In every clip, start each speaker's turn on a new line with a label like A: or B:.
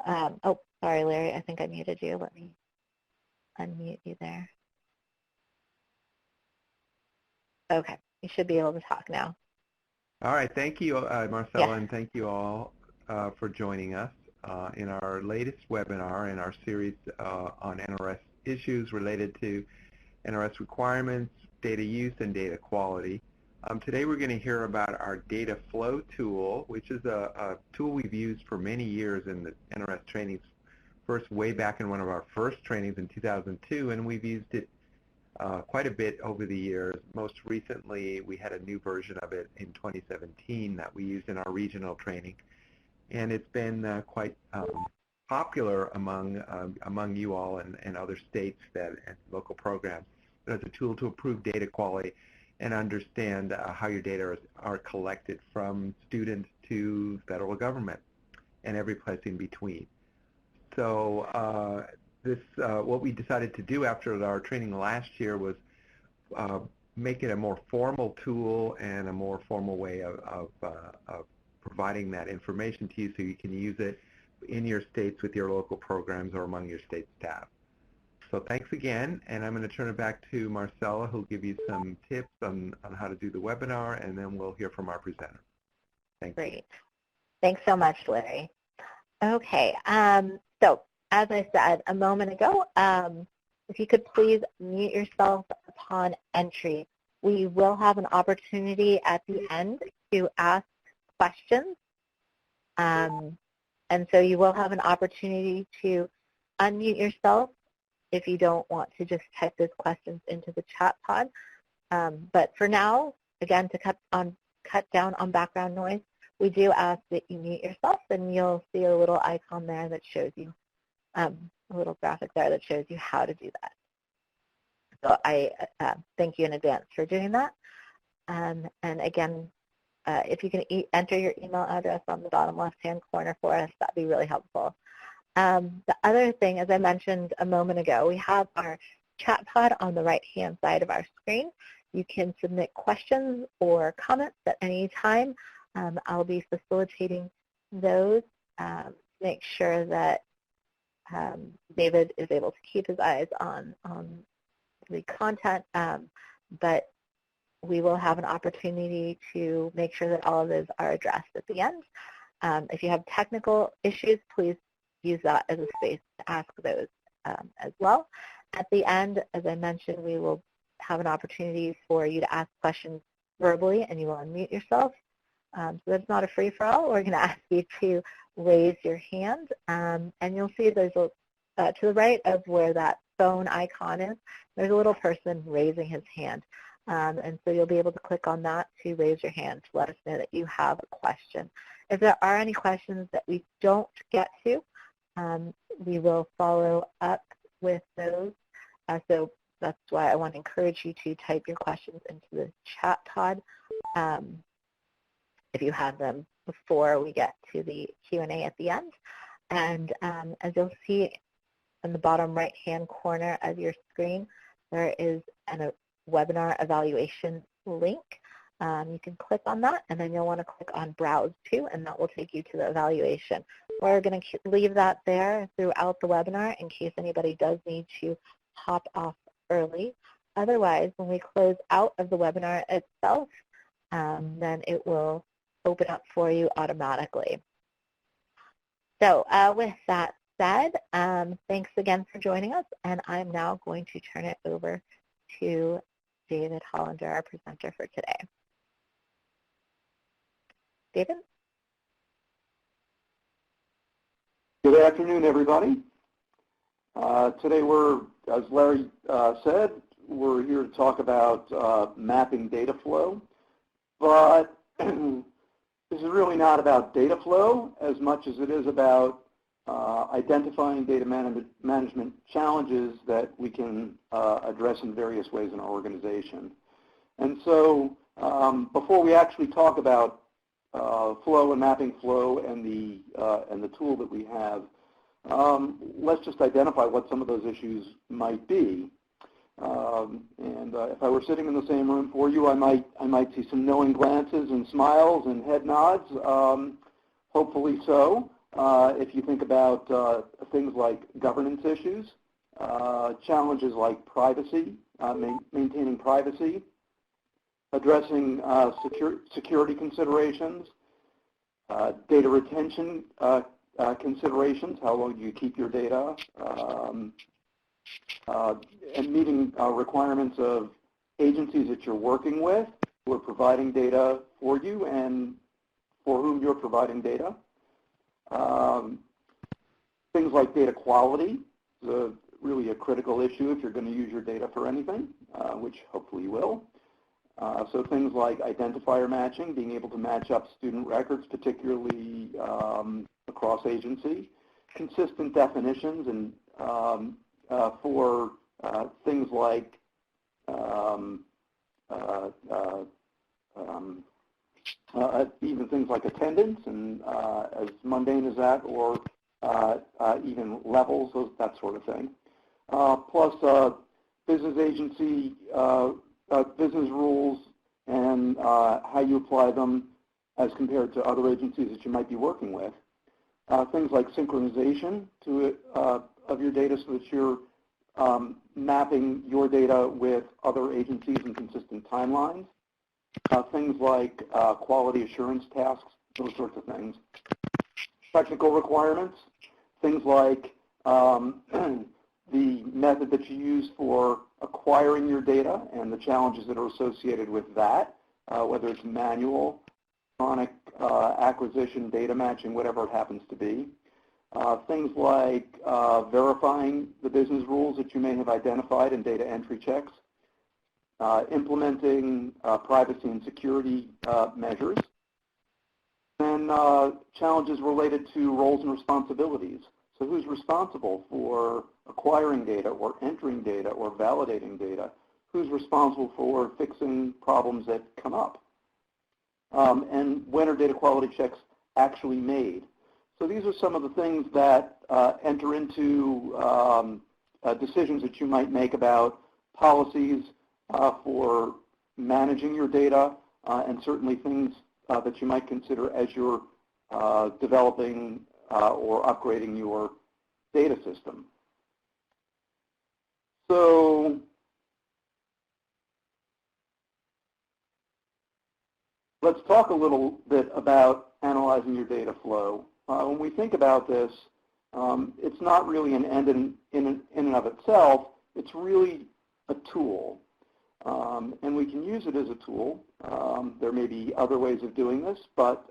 A: Oh, sorry, Larry, I think I muted you. Let me unmute you there. Okay, you should be able to talk now.
B: All right, thank you, Marcella,
A: Yeah.
B: and thank you all for joining us in our latest webinar in our series on NRS issues related to NRS requirements, data use, and data quality. Today we're going to hear about our data flow tool, which is a tool we've used for many years in the NRS trainings, first way back in one of our first trainings in 2002, and we've used it quite a bit over the years. Most recently, we had a new version of it in 2017 that we used in our regional training, and it's been quite popular among you all and other states and local programs as a tool to improve data quality and understand how your data are collected from students to federal government and every place in between. So what we decided to do after our training last year was make it a more formal tool and a more formal way of providing that information to you so you can use it in your states with your local programs or among your state staff. So thanks again, and I'm going to turn it back to Marcella, who'll give you some tips on how to do the webinar, and then we'll hear from our presenter. Thanks.
A: Great. Thanks so much, Larry. Okay, so as I said a moment ago, if you could please mute yourself upon entry. We will have an opportunity at the end to ask questions. And so you will have an opportunity to unmute yourself if you don't want to just type those questions into the chat pod. But for now, again, to cut down on background noise, we do ask that you mute yourself, and you'll see a little icon there that shows you, a little graphic there that shows you how to do that. So I thank you in advance for doing that. And again, if you can enter your email address on the bottom left-hand corner for us, that'd be really helpful. The other thing, as I mentioned a moment ago, we have our chat pod on the right-hand side of our screen. You can submit questions or comments at any time. I'll be facilitating those to make sure that David is able to keep his eyes on the content, but we will have an opportunity to make sure that all of those are addressed at the end. If you have technical issues, please use that as a space to ask those as well. At the end, as I mentioned, we will have an opportunity for you to ask questions verbally, and you will unmute yourself. So that's not a free-for-all. We're going to ask you to raise your hand, and you'll see there's to the right of where that phone icon is, there's a little person raising his hand. And so you'll be able to click on that to raise your hand to let us know that you have a question. If there are any questions that we don't get to, we will follow up with those. So that's why I want to encourage you to type your questions into the chat pod if you have them before we get to the Q&A at the end. And as you'll see in the bottom right-hand corner of your screen, there is a webinar evaluation link. You can click on that, and then you'll want to click on Browse To, and that will take you to the evaluation. We're going to leave that there throughout the webinar in case anybody does need to hop off early. Otherwise, when we close out of the webinar itself, then it will open up for you automatically. So with that said, thanks again for joining us, and I'm now going to turn it over to David Hollender, our presenter for today. David?
C: Good afternoon, everybody. Today we're, as Larry said, we're here to talk about mapping data flow, but this is really not about data flow as much as it is about identifying data management challenges that we can address in various ways in our organization. And so before we actually talk about flow and mapping flow and the tool that we have, let's just identify what some of those issues might be. If I were sitting in the same room for you, I might see some knowing glances and smiles and head nods. Hopefully so. if you think about things like governance issues, challenges like privacy, maintaining privacy, addressing security considerations, data retention considerations, how long do you keep your data, and meeting requirements of agencies that you're working with who are providing data for you and for whom you're providing data. Things like data quality is really a critical issue if you're going to use your data for anything, which hopefully you will. So things like identifier matching, being able to match up student records, particularly across agency, consistent definitions, and for things like even things like attendance and as mundane as that, or even levels, that sort of thing. Plus business agency, business rules and how you apply them as compared to other agencies that you might be working with. Things like synchronization of your data so that you're mapping your data with other agencies in consistent timelines. Things like quality assurance tasks, those sorts of things. Technical requirements, things like the method that you use for acquiring your data and the challenges that are associated with that, whether it's manual, electronic acquisition, data matching, whatever it happens to be. Things like verifying the business rules that you may have identified in data entry checks, implementing privacy and security measures, and challenges related to roles and responsibilities. So who's responsible for acquiring data or entering data or validating data? Who's responsible for fixing problems that come up? And when are data quality checks actually made? So these are some of the things that enter into decisions that you might make about policies for managing your data, and certainly things that you might consider as you're developing or upgrading your data system. So let's talk a little bit about analyzing your data flow. When we think about this, it's not really an end in and of itself. It's really a tool, and we can use it as a tool. There may be other ways of doing this, but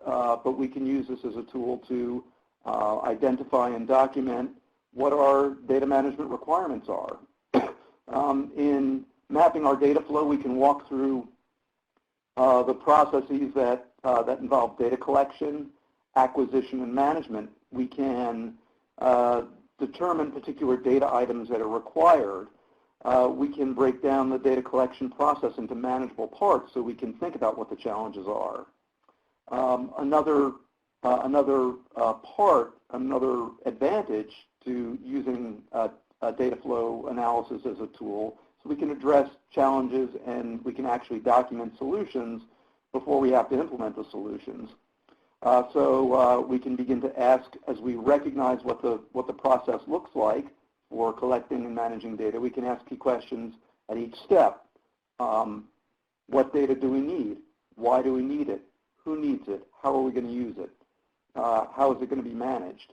C: we can use this as a tool to identify and document what our data management requirements are. In mapping our data flow, we can walk through the processes that involve data collection, acquisition, and management. We can determine particular data items that are required. We can break down the data collection process into manageable parts so we can think about what the challenges are. Another advantage to using data flow analysis as a tool, so we can address challenges and we can actually document solutions before we have to implement the solutions. So we can begin to ask, as we recognize what the process looks like for collecting and managing data, we can ask key questions at each step. What data do we need? Why do we need it? Who needs it? How are we going to use it? How is it going to be managed?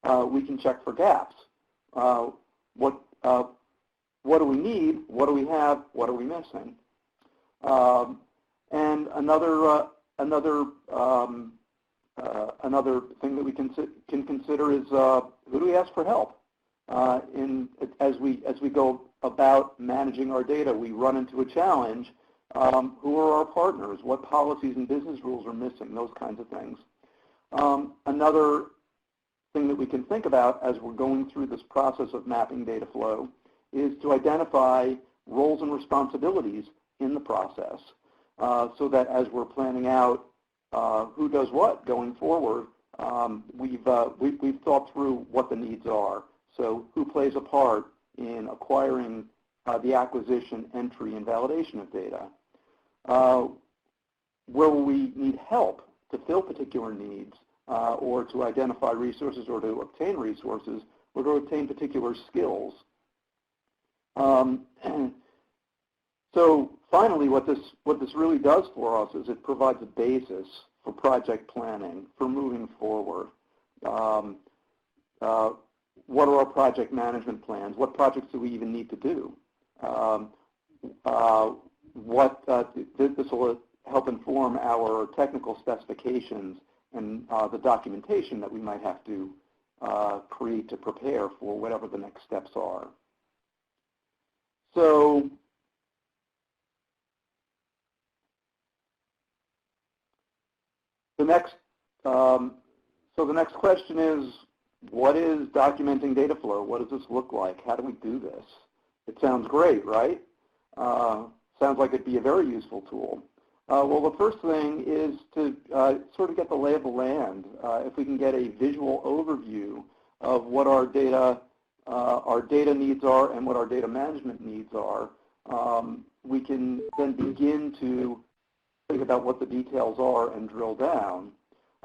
C: We can check for gaps. What do we need? What do we have? What are we missing? And another thing that we can consider is who do we ask for help? As we go about managing our data, we run into a challenge. Who are our partners? What policies and business rules are missing? Those kinds of things. Another thing that we can think about as we're going through this process of mapping data flow is to identify roles and responsibilities in the process, so that as we're planning out who does what going forward, we've thought through what the needs are. So who plays a part in acquiring the acquisition, entry, and validation of data? Where will we need help to fill particular needs? or to identify resources or to obtain resources or to obtain particular skills. So finally, what this really does for us is it provides a basis for project planning, for moving forward. What are our project management plans? What projects do we even need to do? This will help inform our technical specifications and the documentation that we might have to create to prepare for whatever the next steps are. So the next question is, what is documenting data flow? What does this look like? How do we do this? It sounds great, right? Sounds like it'd be a very useful tool. Well, the first thing is to sort of get the lay of the land. If we can get a visual overview of what our data needs are and what our data management needs are, we can then begin to think about what the details are and drill down.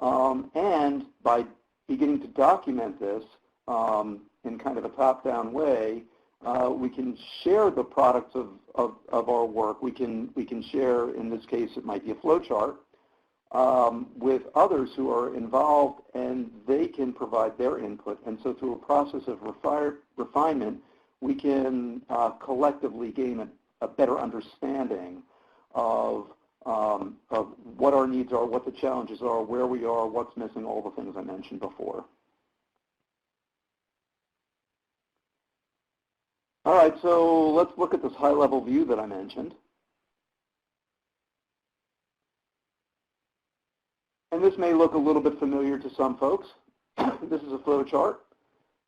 C: And by beginning to document this in kind of a top-down way, we can share the products of our work. We can share, in this case, it might be a flowchart, with others who are involved, and they can provide their input. And so through a process of refinement, we can collectively gain a better understanding of what our needs are, what the challenges are, where we are, what's missing, all the things I mentioned before. All right, so let's look at this high-level view that I mentioned. And this may look a little bit familiar to some folks. This is a flow chart.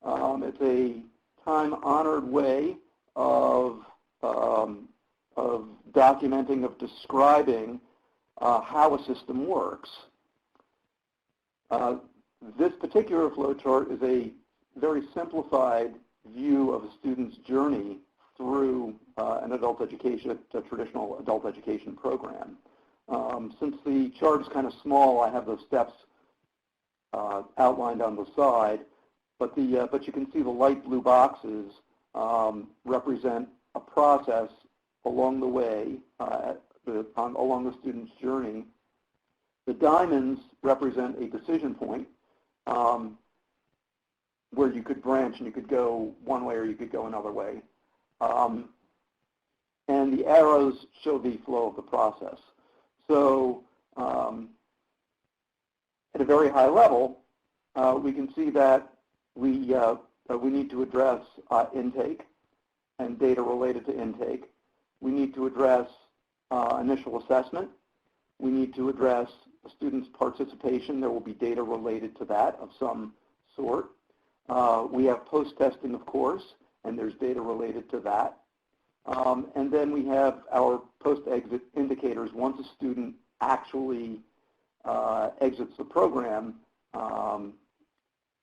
C: It's a time-honored way of documenting, of describing how a system works. This particular flow chart is a very simplified view of a student's journey through an adult education, a traditional adult education program. Since the chart is kind of small, I have those steps outlined on the side, but you can see the light blue boxes represent a process along the way, along the student's journey. The diamonds represent a decision point where you could branch and you could go one way or you could go another way. And the arrows show the flow of the process. So at a very high level, we can see that we need to address intake and data related to intake. We need to address initial assessment. We need to address a student's participation. There will be data related to that of some sort. We have post-testing, of course, and there's data related to that. And then we have our post-exit indicators. Once a student actually exits the program,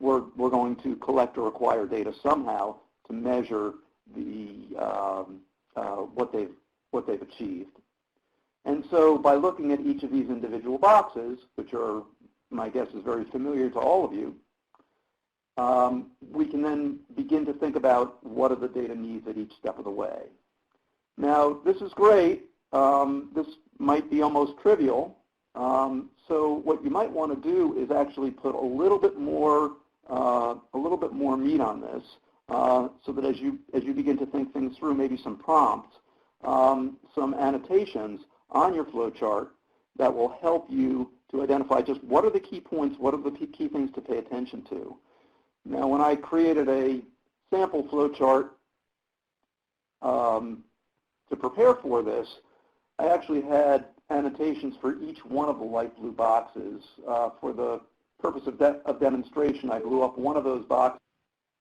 C: we're going to collect or acquire data somehow to measure what they've achieved. And so by looking at each of these individual boxes, which are, my guess is very familiar to all of you, we can then begin to think about what are the data needs at each step of the way. Now, this is great. This might be almost trivial. So what you might want to do is actually put a little bit more meat on this, so that as you begin to think things through, maybe some prompts, some annotations on your flow chart that will help you to identify just what are the key points, what are the key things to pay attention to. Now, when I created a sample flow chart to prepare for this, I actually had annotations for each one of the light blue boxes. For the purpose of demonstration, I blew up one of those boxes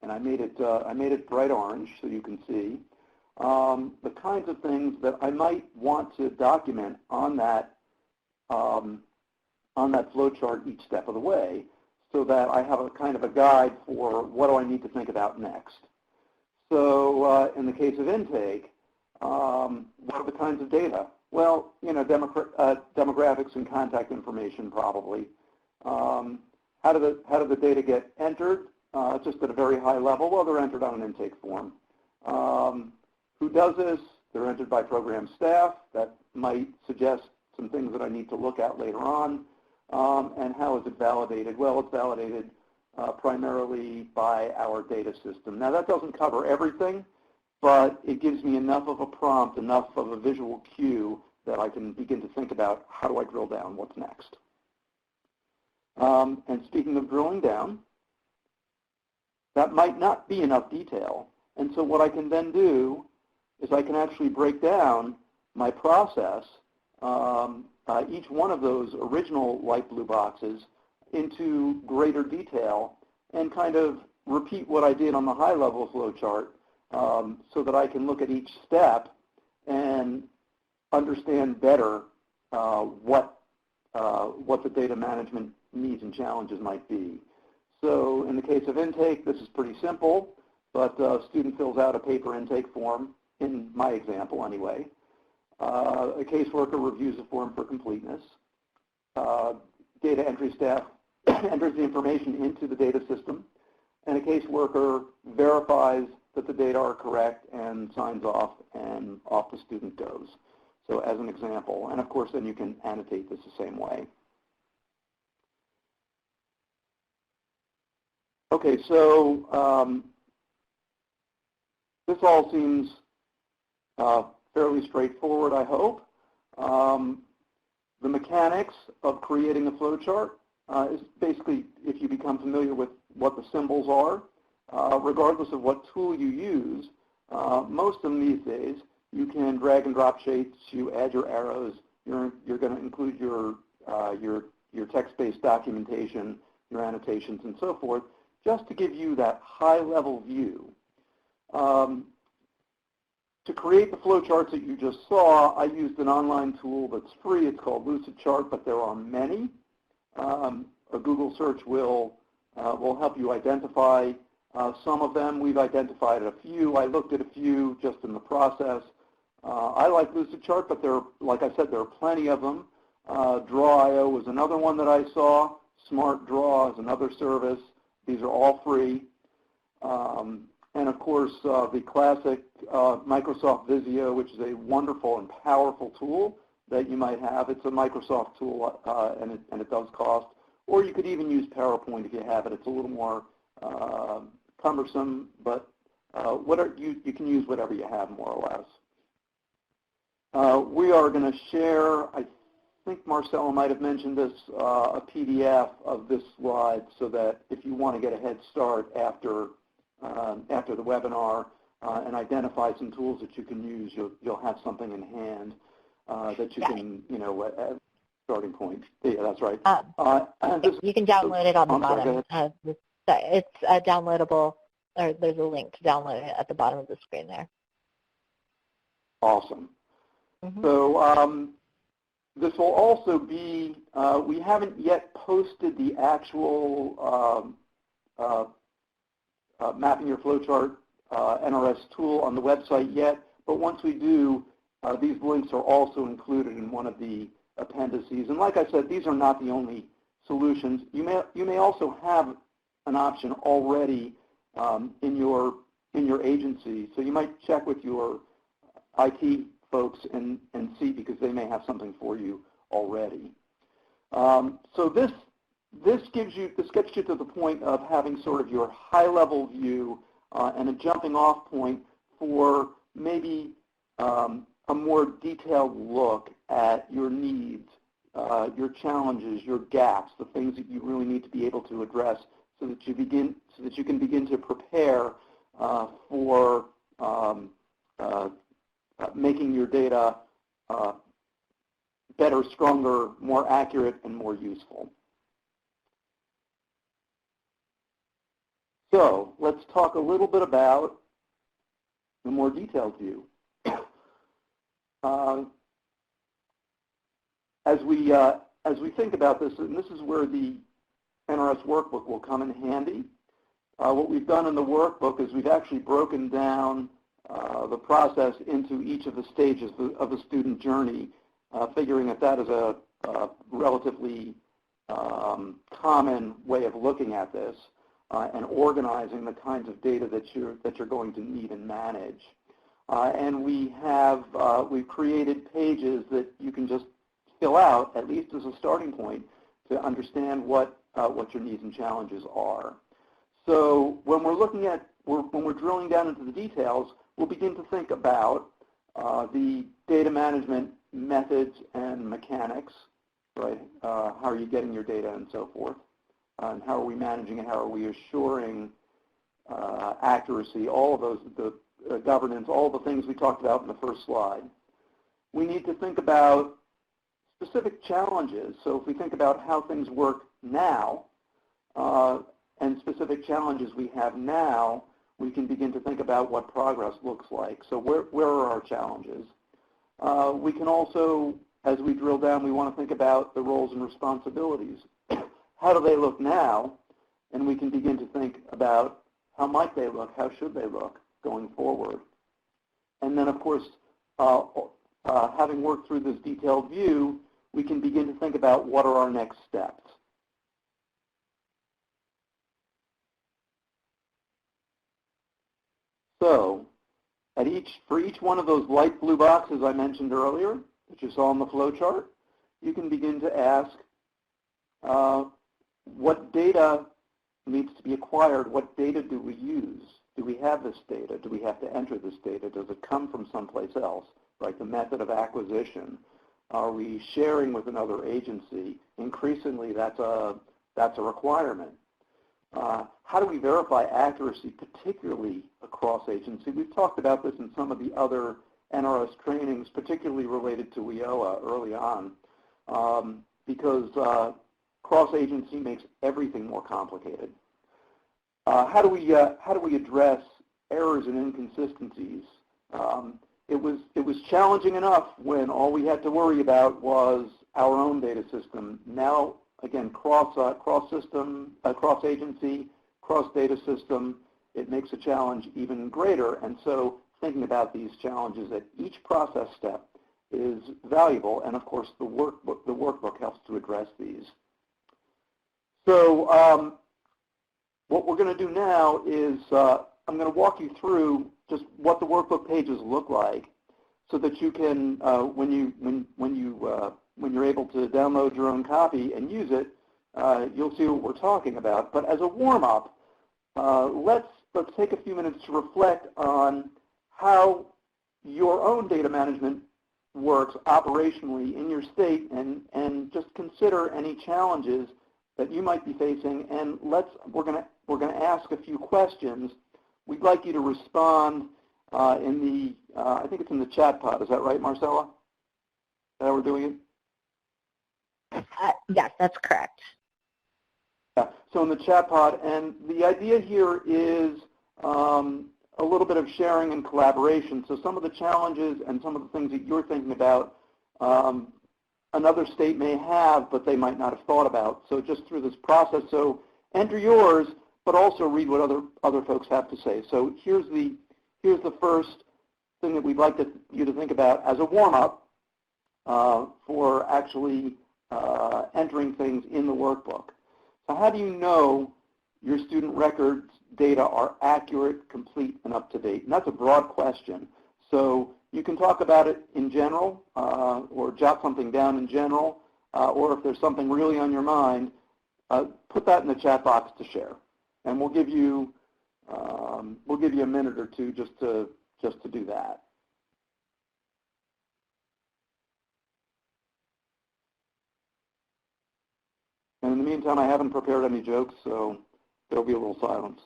C: and I made it bright orange so you can see the kinds of things that I might want to document on that flow chart each step of the way, so that I have a kind of a guide for what do I need to think about next. So in the case of intake, what are the kinds of data? Well, you know, demographics and contact information probably. how do the data get entered? Just at a very high level. Well, they're entered on an intake form. Who does this? They're entered by program staff. That might suggest some things that I need to look at later on. And how is it validated? Well, it's validated primarily by our data system. Now, that doesn't cover everything, but it gives me enough of a prompt, enough of a visual cue that I can begin to think about how do I drill down, what's next. And speaking of drilling down, that might not be enough detail. And so what I can then do is I can actually break down my process, each one of those original light blue boxes, into greater detail and kind of repeat what I did on the high-level flow chart so that I can look at each step and understand better what the data management needs and challenges might be. So in the case of intake, this is pretty simple, but a student fills out a paper intake form, in my example anyway. A caseworker reviews the form for completeness. Data entry staff enters the information into the data system, and a caseworker verifies that the data are correct and signs off, and off the student goes. So as an example, and of course then you can annotate this the same way. Okay, so this all seems fairly straightforward, I hope. The mechanics of creating a flowchart is basically, if you become familiar with what the symbols are, regardless of what tool you use, most of them these days, you can drag and drop shapes, you add your arrows, you're going to include your text-based documentation, your annotations, and so forth, just to give you that high-level view. To create the flowcharts that you just saw, I used an online tool that's free. It's called Lucidchart, but there are many. A Google search will help you identify some of them. We've identified a few. I looked at a few just in the process. I like Lucidchart, but like I said, there are plenty of them. Draw.io was another one that I saw. Smart Draw is another service. These are all free. And of course, the classic Microsoft Visio, which is a wonderful and powerful tool that you might have. It's a Microsoft tool, and it does cost. Or you could even use PowerPoint if you have it. It's a little more cumbersome, but you can use whatever you have, more or less. We are going to share, I think Marcella might have mentioned this, a PDF of this slide so that if you want to get a head start after the webinar and identify some tools that you can use, you'll have something in hand that you can, as a starting point. Yeah, that's right.
A: You can download it on the bottom. It's downloadable, or there's a link to download it at the bottom of the screen there.
C: Awesome. Mm-hmm. So this will also be, we haven't yet posted the actual Mapping Your Flowchart NRS tool on the website yet, but once we do, these links are also included in one of the appendices. And like I said, these are not the only solutions. You may also have an option already in your agency, so you might check with your IT folks and see, because they may have something for you already. So this gets you to the point of having sort of your high-level view and a jumping-off point for maybe a more detailed look at your needs, your challenges, your gaps, the things that you really need to be able to address, so that you can begin to prepare for making your data better, stronger, more accurate, and more useful. So let's talk a little bit about the more detailed view. As we think about this, and this is where the NRS workbook will come in handy. What we've done in the workbook is we've actually broken down the process into each of the stages of the student journey, figuring that is a relatively common way of looking at this and organizing the kinds of data that you're going to need and manage. And we've created pages that you can just fill out, at least as a starting point, to understand what your needs and challenges are. So when we're looking at, when we're drilling down into the details, we'll begin to think about the data management methods and mechanics, right? How are you getting your data and so forth? And how are we managing it? How are we assuring accuracy? All of those, the governance, all the things we talked about in the first slide. We need to think about specific challenges. So if we think about how things work now and specific challenges we have now, we can begin to think about what progress looks like. So where are our challenges? We can also, as we drill down, we want to think about the roles and responsibilities. How do they look now? And we can begin to think about how might they look, how should they look going forward. And then, of course, having worked through this detailed view, we can begin to think about what are our next steps. So, for each one of those light blue boxes I mentioned earlier, that you saw on the flow chart, you can begin to ask what data needs to be acquired, what data do we use? Do we have this data? Do we have to enter this data? Does it come from someplace else? Like the method of acquisition. Are we sharing with another agency? Increasingly, that's a requirement. How do we verify accuracy, particularly across agency? We've talked about this in some of the other NRS trainings, particularly related to WIOA early on, because cross-agency makes everything more complicated. How do we address errors and inconsistencies? It was challenging enough when all we had to worry about was our own data system. Now, again, cross-system, cross-agency, cross-data system, it makes a challenge even greater. And so thinking about these challenges at each process step is valuable. And of course, the workbook helps to address these. So what we're going to do now is I'm going to walk you through just what the workbook pages look like, so that you can, when you're able to download your own copy and use it, you'll see what we're talking about. But as a warm-up, let's take a few minutes to reflect on how your own data management works operationally in your state, and just consider any challenges that you might be facing. And we're going to ask a few questions. We'd like you to respond in the, I think it's in the chat pod. Is that right, Marcella? Is that how we're doing it?
A: Yes, that's correct.
C: Yeah, so in the chat pod, and the idea here is a little bit of sharing and collaboration. So some of the challenges and some of the things that you're thinking about, another state may have, but they might not have thought about. So just through this process, so enter yours, but also read what other folks have to say. So here's the first thing that we'd like you to think about as a warm-up for actually entering things in the workbook. So how do you know your student records data are accurate, complete, and up-to-date? And that's a broad question. So you can talk about it in general, or jot something down in general, or if there's something really on your mind, put that in the chat box to share. And we'll give you a minute or two just to do that. And in the meantime, I haven't prepared any jokes, so there'll be a little silence.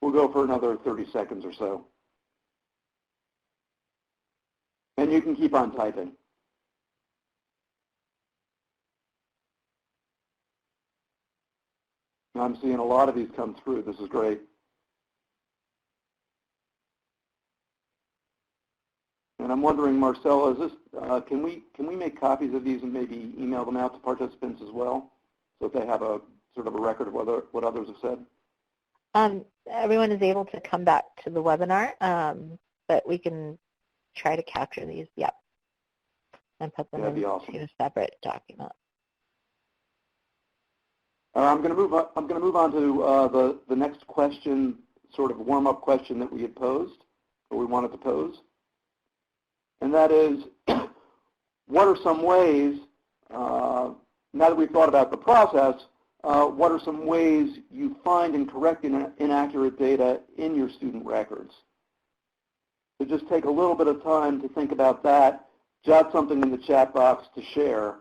C: We'll go for another 30 seconds or so. And you can keep on typing. I'm seeing a lot of these come through. This is great. And I'm wondering, Marcella, is this, can we make copies of these and maybe email them out to participants as well, so that they have a sort of a record of what others have said?
A: Everyone is able to come back to the webinar, but we can try to capture these, yep, and put them into a separate document.
C: I'm going to move on to the next question, sort of warm-up question that we had posed, or we wanted to pose. And that is, what are some ways, now that we've thought about the process, what are some ways you find in correcting inaccurate data in your student records? So just take a little bit of time to think about that, jot something in the chat box to share,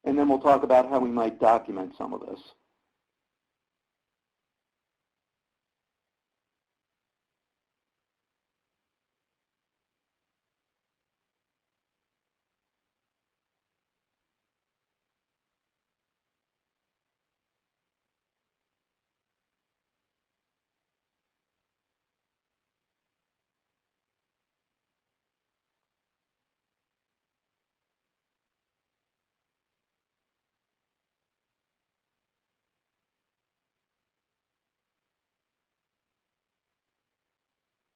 C: and then we'll talk about how we might document some of this.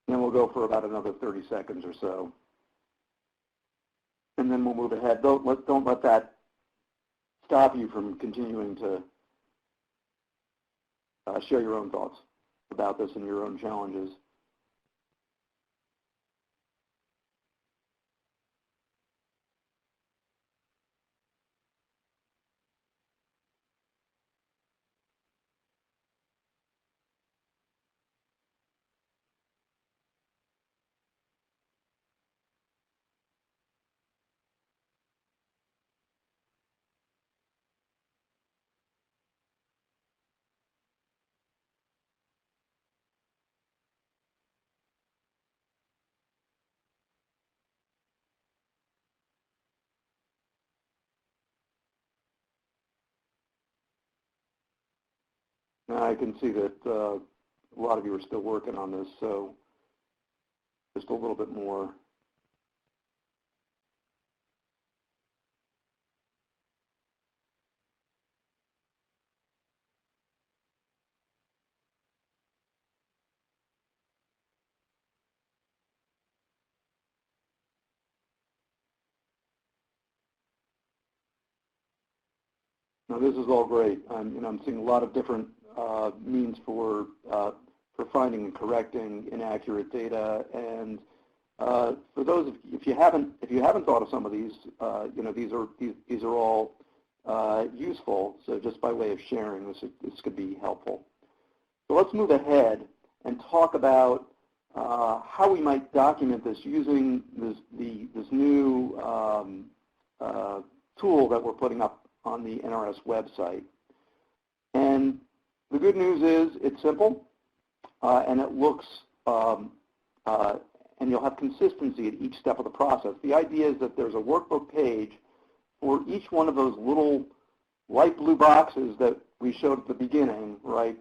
C: And we'll go for about another 30 seconds or so. And then we'll move ahead. Don't let that stop you from continuing to share your own thoughts about this and your own challenges. Now I can see that a lot of you are still working on this, so just a little bit more. Now this is all great. I'm seeing a lot of different means for finding and correcting inaccurate data. And for those, if you haven't thought of some of these, these are all useful. So just by way of sharing, this could be helpful. So let's move ahead and talk about how we might document this using this new tool that we're putting up on the NRS website. And the good news is it's simple, and it looks, and you'll have consistency at each step of the process. The idea is that there's a workbook page for each one of those little light blue boxes that we showed at the beginning, right?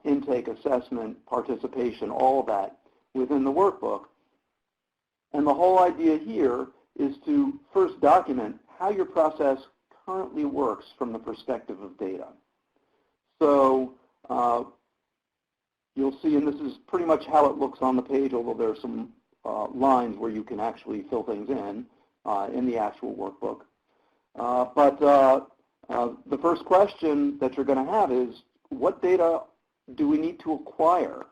C: Intake, assessment, participation, all of that within the workbook. And the whole idea here is to first document how your process currently works from the perspective of data. So you'll see, and this is pretty much how it looks on the page, although there are some lines where you can actually fill things in the actual workbook. But the first question that you're going to have is, what data do we need to acquire?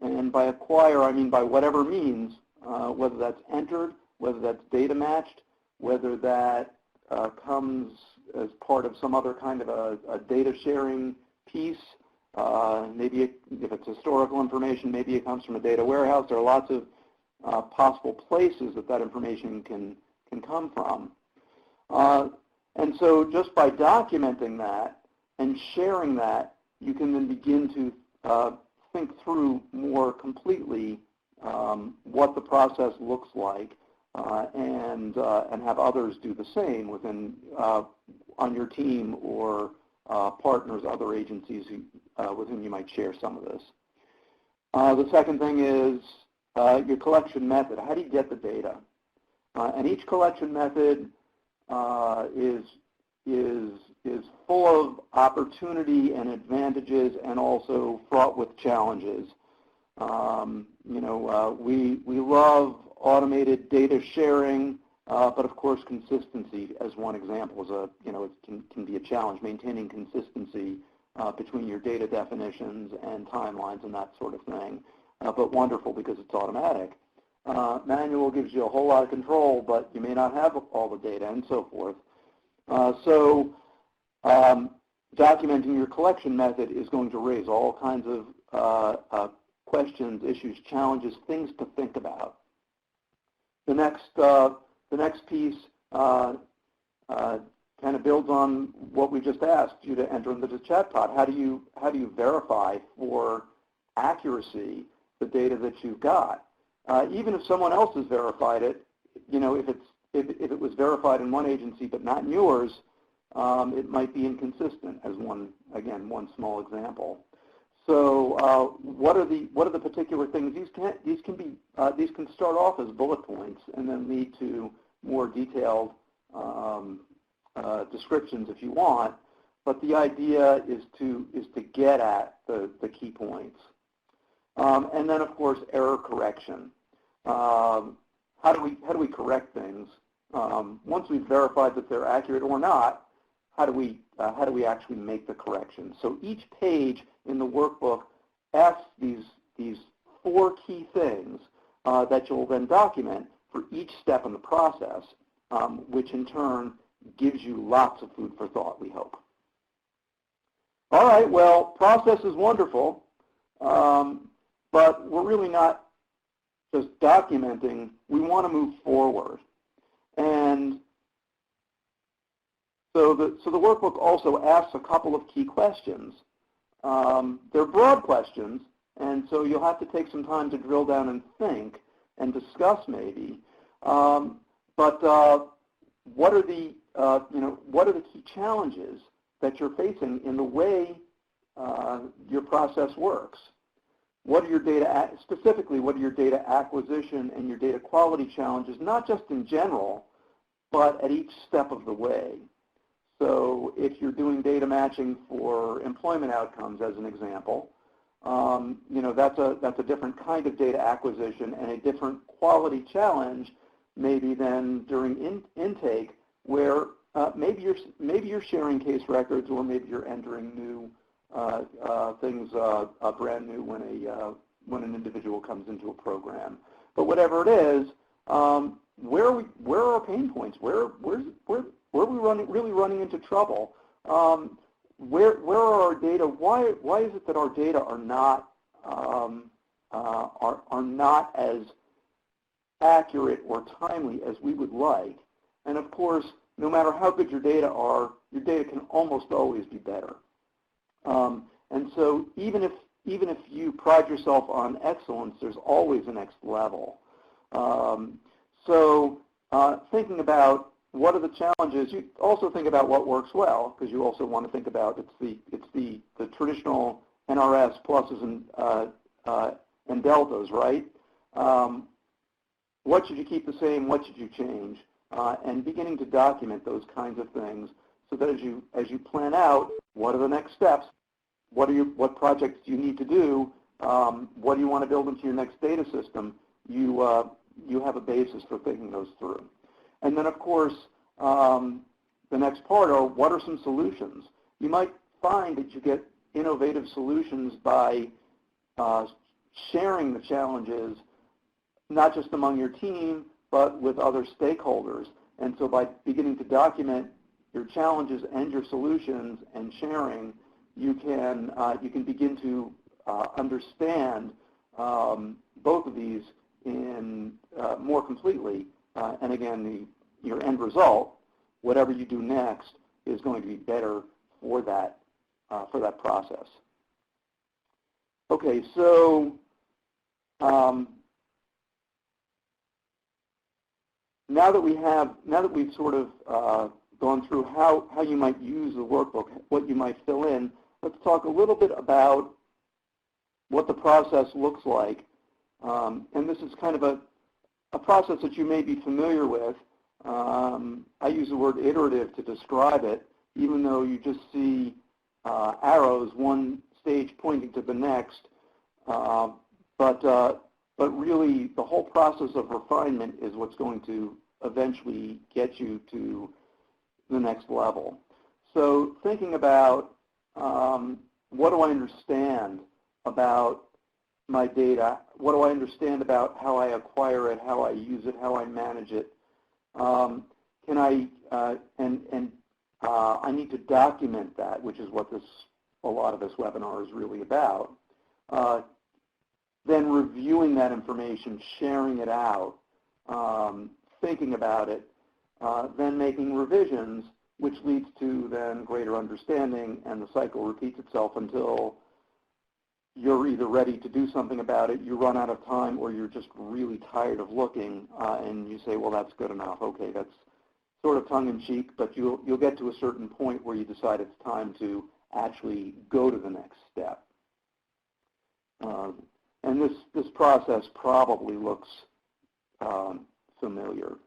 C: And by acquire, I mean by whatever means, whether that's entered, whether that's data matched, whether that comes as part of some other kind of a data sharing piece. Maybe if it's historical information, maybe it comes from a data warehouse. There are lots of possible places that information can come from. And so just by documenting that and sharing that, you can then begin to think through more completely what the process looks like, and have others do the same within on your team or partners, other agencies with whom you might share some of this. The second thing is your collection method. How do you get the data? And each collection method is full of opportunity and advantages, and also fraught with challenges. We love automated data sharing, but of course consistency, as one example, is it can be a challenge. Maintaining consistency between your data definitions and timelines and that sort of thing. But wonderful because it's automatic. Manual gives you a whole lot of control, but you may not have all the data and so forth. Documenting your collection method is going to raise all kinds of questions, issues, challenges, things to think about. The next piece kind of builds on what we just asked you to enter into the chat pod. How do you verify for accuracy the data that you've got? Even if someone else has verified it, if it was verified in one agency but not in yours, it might be inconsistent. As one small example. So what are the particular things? These can start off as bullet points and then lead to more detailed descriptions if you want. But the idea is to get at the key points. And then of course error correction. How do we correct things once we've verified that they're accurate or not? How do we actually make the corrections? So each page in the workbook asks these 4 key things that you'll then document for each step in the process, which in turn gives you lots of food for thought, we hope. All right, well, process is wonderful, but we're really not just documenting. We want to move forward. And so the workbook also asks a couple of key questions. They're broad questions, and so you'll have to take some time to drill down and think and discuss maybe. But what are the key challenges that you're facing in the way your process works? What are your data, specifically, what are your data acquisition and your data quality challenges, not just in general, but at each step of the way? So if you're doing data matching for employment outcomes, as an example, that's a different kind of data acquisition and a different quality challenge, maybe than during intake, where maybe you're sharing case records, or maybe you're entering new things brand new when an individual comes into a program. But whatever it is, where are our pain points? Where are we really running into trouble? Where are our data? Why is it that our data are not as accurate or timely as we would like? And of course, no matter how good your data are, your data can almost always be better. And so even if you pride yourself on excellence, there's always a next level. Thinking about what are the challenges, you also think about what works well, because you also want to think about it's the traditional NRS pluses and deltas, right? What should you keep the same? What should you change? And beginning to document those kinds of things, so that as you plan out what are the next steps, what projects do you need to do, what do you want to build into your next data system, you have a basis for thinking those through. And then of course, the next part are what are some solutions? You might find that you get innovative solutions by sharing the challenges, not just among your team, but with other stakeholders. And so by beginning to document your challenges and your solutions and sharing, you can begin to understand both of these in more completely. And again, your end result, whatever you do next, is going to be better for that process. Okay, so now that we've sort of gone through how you might use the workbook, what you might fill in, let's talk a little bit about what the process looks like. And this is kind of a process that you may be familiar with. I use the word iterative to describe it, even though you just see arrows, one stage pointing to the next. But really, the whole process of refinement is what's going to eventually get you to the next level. So thinking about what do I understand about my data, what do I understand about how I acquire it, how I use it, how I manage it, I need to document that, which is what a lot of this webinar is really about. Then reviewing that information, sharing it out, thinking about it, then making revisions, which leads to then greater understanding, and the cycle repeats itself until you're either ready to do something about it, you run out of time, or you're just really tired of looking, and you say, well, that's good enough. Okay, that's sort of tongue-in-cheek, but you'll get to a certain point where you decide it's time to actually go to the next step. And this process probably looks familiar.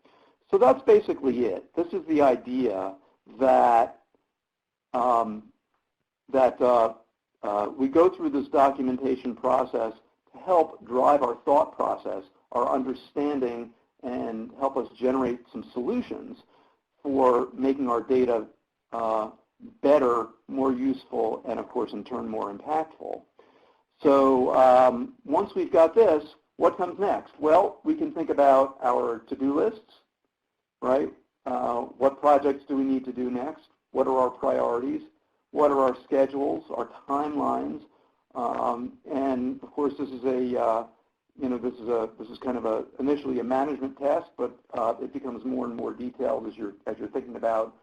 C: So that's basically it. This is the idea that we go through this documentation process to help drive our thought process, our understanding, and help us generate some solutions for making our data better, more useful, and of course in turn more impactful. So once we've got this, what comes next? Well, we can think about our to-do lists, right? What projects do we need to do next? What are our priorities? What are our schedules, our timelines? And of course, this is this is kind of initially a management task, but it becomes more and more detailed as you're thinking about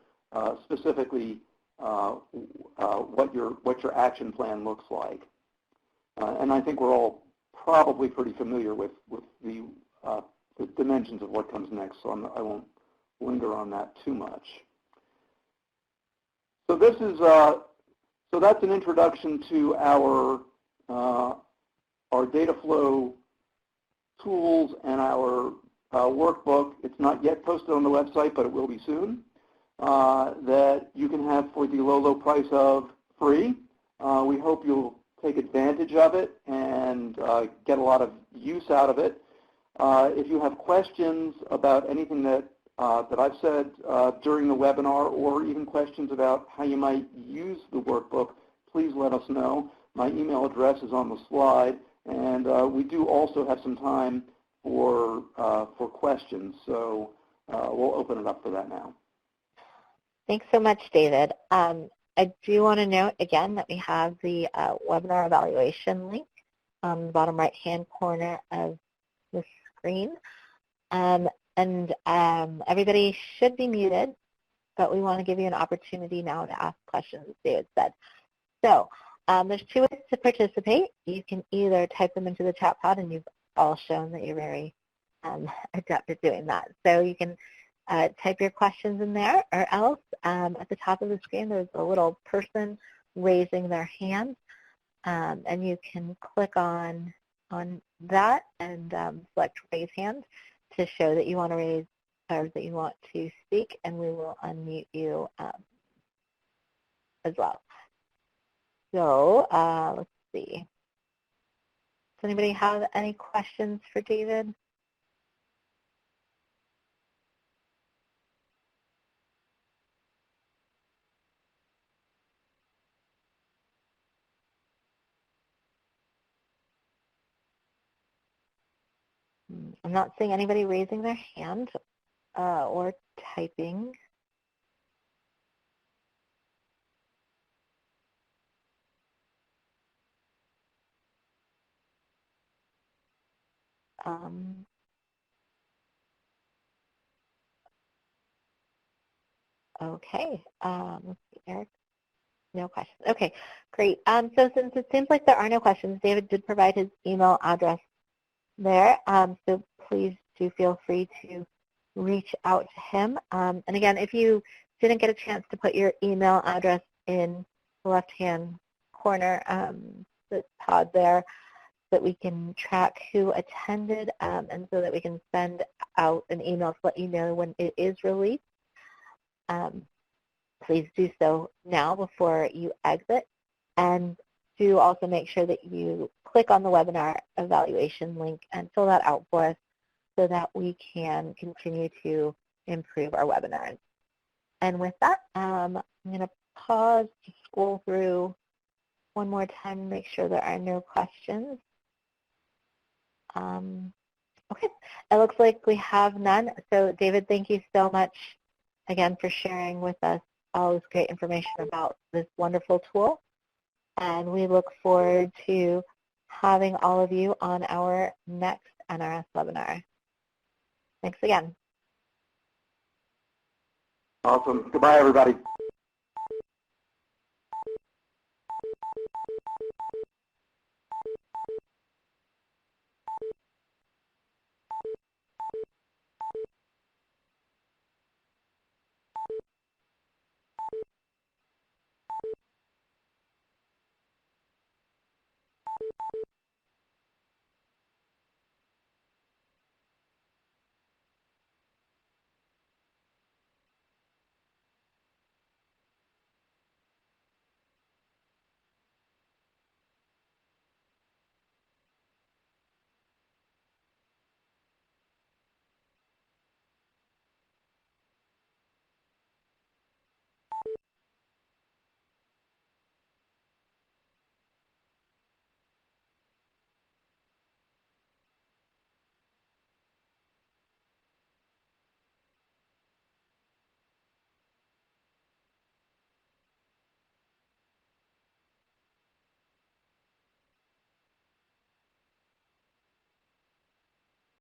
C: specifically what your action plan looks like. And I think we're all probably pretty familiar with the dimensions of what comes next, so I won't linger on that too much. So this is so that's an introduction to our data flow tools and our workbook. It's not yet posted on the website, but it will be soon. That you can have for the low price of free. We hope you'll take advantage of it and get a lot of use out of it. If you have questions about anything that I've said during the webinar, or even questions about how you might use the workbook, please let us know. My email address is on the slide, and we do also have some time for questions, so we'll open it up for that now.
A: Thanks so much, David. I do want to note again that we have the webinar evaluation link on the bottom right-hand corner of the screen. And everybody should be muted, but we want to give you an opportunity now to ask questions, as David said. So there's two ways to participate. You can either type them into the chat pod, and you've all shown that you're very adept at doing that. So you can type your questions in there, or else at the top of the screen there's a little person raising their hand, and you can click on that and select raise hand to show that you want to raise, or that you want to speak, and we will unmute you as well. So let's see. Does anybody have any questions for David? I'm not seeing anybody raising their hand or typing. Okay, let's see, Eric. No questions. Okay, great. So since it seems like there are no questions, David did provide his email address there. So please do feel free to reach out to him. And again, if you didn't get a chance to put your email address in the left-hand corner, the pod there, so that we can track who attended and so that we can send out an email to let you know when it is released. Please do so now before you exit. And do also make sure that you click on the webinar evaluation link and fill that out for us so that we can continue to improve our webinars. And with that, I'm going to pause to scroll through one more time and make sure there are no questions. Okay, it looks like we have none. So David, thank you so much again for sharing with us all this great information about this wonderful tool. And we look forward to having all of you on our next NRS webinar. Thanks again.
C: Awesome. Goodbye, everybody.